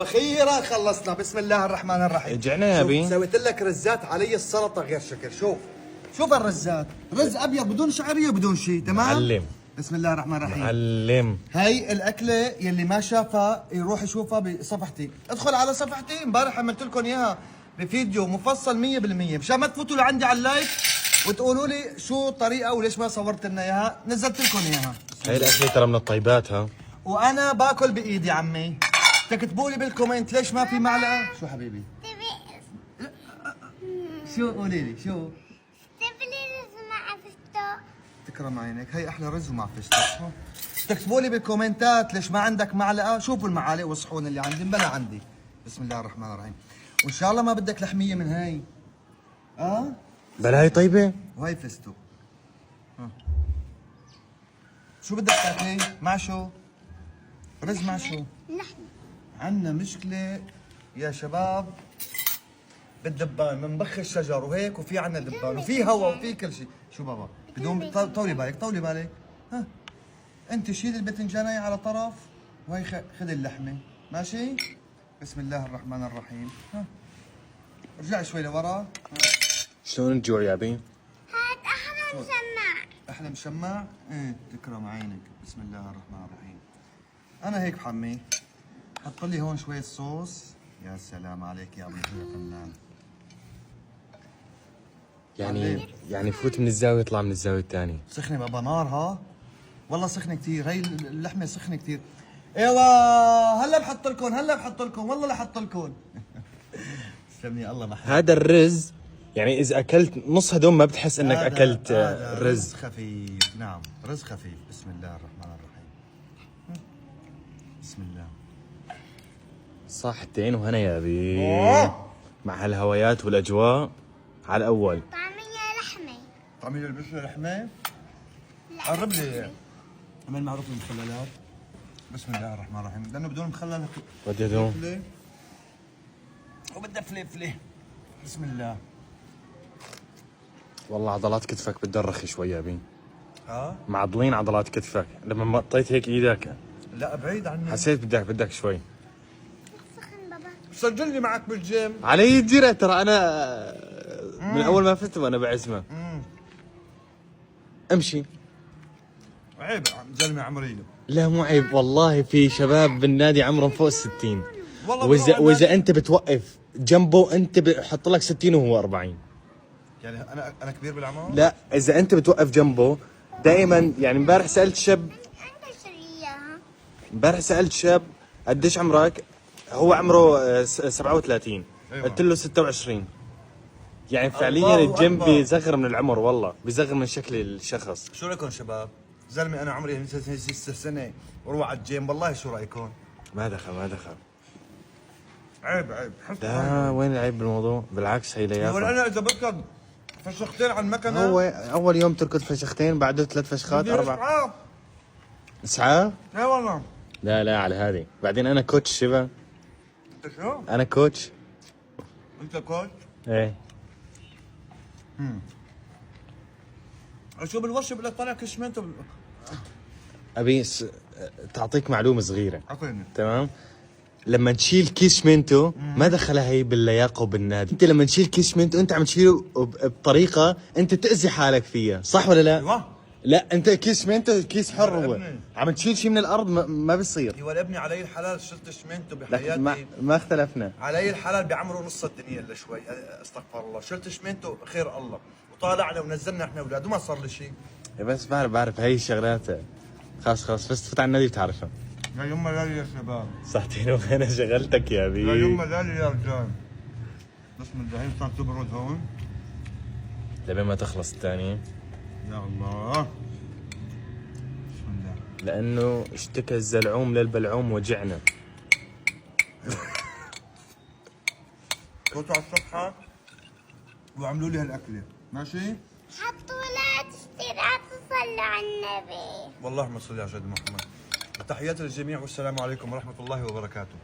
اخيرا خلصنا. بسم الله الرحمن الرحيم. رجعنا يا بي. سويت لك رزات علي السلطه غير شكل. شوف الرزات، رز ابيض بدون شعريه بدون شيء. تمام معلم. بسم الله الرحمن الرحيم. معلم، هاي الاكله يلي ما شافها يروح يشوفها بصفحتي. ادخل على صفحتي، امبارح عملت لكم اياها بفيديو مفصل 100%، مشان ما تفوتوا لعندي على اللايف وتقولوا لي شو الطريقه وليش ما صورت لنا اياها. نزلت لكم اياها. هاي الاكله ترى من الطيبات. ها، وانا باكل بايدي عمي. تكتبوا لي بالكومنت ليش ما في معلقه. شو حبيبي؟ شو قولي لي شو؟ رز مع فستق. تكرم عينك، هي احلى رز ومع فستق. تكتبوا لي بالكومنتات ليش ما عندك معلقه. شوفوا المعالق والصحون اللي عندي، بلا عندي. بسم الله الرحمن الرحيم. وان شاء الله ما بدك لحميه من هاي. بلا هي طيبه. وهي فستق. شو بدك تاكلي؟ مع شو؟ رز مع شو؟ لحمة. عندنا مشكله يا شباب بالدبان، بنبخ الشجر وهيك، وفي عندنا دبان وفي هواء وفي كل شيء. شو بابا؟ بدون طولي بالك. ها انت شيل البتنجانية على طرف، وهي خذ اللحمه. ماشي؟ بسم الله الرحمن الرحيم. ها ارجع شوي لورا. شلون الجوع يا بي؟ هات أحلى مسمع. احلى مشمع؟ ايه تكرم عينك. بسم الله الرحمن الرحيم. انا هيك بحمي. حط لي هون شويه صوص. يا سلام عليك يا ابو فنان. يعني فوت من الزاويه يطلع من الزاويه الثانيه. سخنه بابا، نار. ها والله سخنه كثير، هي اللحمه سخنه كثير. ايوه هلا بحط لكم والله لحط لكم. سلمني الله محمد. هذا الرز يعني اذا اكلت نص هدول ما بتحس انك اكلت رز رز. خفيف. نعم رز خفيف. بسم الله الرحمن الرحيم. بسم الله. صحتين وهنا يا بي. مع هالهوايات والاجواء على الاول. طعمية لحمة. طعمية البشرة لحمة. قرب لي. عمل معروف المخللات. بسم الله الرحمن الرحيم. لانه بدون مخلل ودي هدول وبدها فليفله. بسم الله. والله عضلات كتفك بتدرخي شوي يا بي. ها معضلين عضلات كتفك. لما مطيت هيك ايدك لا بعيد عني. حسيت بدك شوي. سخن بابا. سجل لي معك بالجيم. علي الجرأة ترى انا من اول ما فزت وانا بعزمه. امشي. عيب زلمه عمري. لا مو عيب والله، في شباب بالنادي عمرهم فوق ال60. والله واذا انت بتوقف جنبه انت بحط لك 60 وهو 40. يعني انا كبير بالعمر؟ لا اذا انت بتوقف جنبه دائما. يعني امبارح سالت شاب قديش عمرك؟ هو عمره 37. أيوة. قلت له 26. يعني فعليا الجيم بيصغر من العمر، والله بيصغر من شكل الشخص. شو رايكم شباب؟ زلمه انا عمري 6 سنه وروح على الجيم، والله شو رايكم؟ ما دخل. عيب. لا وين العيب بالموضوع؟ بالعكس هي لياقه. انا اذا بركض فشختين على المكنه. هو اول يوم تركض فشختين، بعده 3 فشخات 4 اسعاف. اي والله. لا على هذه. بعدين انا كوتش شبه. انت شو؟ انا كوتش. انت كوتش؟ ايه. شو بالوش بقول لك طالع كشمنته ابي تعطيك معلومه صغيره. اعطيني. تمام. لما تشيل كيس شمنتو ما دخلها هي باللياقه وبالنادي. انت لما تشيل كيس شمنتو انت عم تشيله بطريقه انت تاذي حالك فيها، صح ولا لا؟ ايوه. لا انت كيس شمنتو كيس حر. هو ابني. عم تشيل شيء من الارض ما بيصير. ايوه ابني علي الحلال شلت شمنته لكن بحياتي. ما اختلفنا. علي الحلال بعمره نص الدنيا الا شوي. استغفر الله. شلت شمنته خير الله، وطالعنا ونزلنا احنا اولاد وما صار لي شيء. بس بعرف هي الشغلات. خلاص بس تفوت على النادي بتعرفها. يا يما لالي يا شباب. صحتين وانا شغلتك يا بي. يا يما لالي يا رجال. بسم الله. هي صارت تبرد هون لبين ما تخلص الثانية. يا الله. بسم الله. لأنه اشتكى الزلعوم للبلعوم وجعنا. فوتوا على الصفحة وعملوا لي هالأكلة. ماشي؟ حطوا لا تشتري تصلوا على النبي. والله ما صل على سيدنا محمد. تحياتي للجميع والسلام عليكم ورحمة الله وبركاته.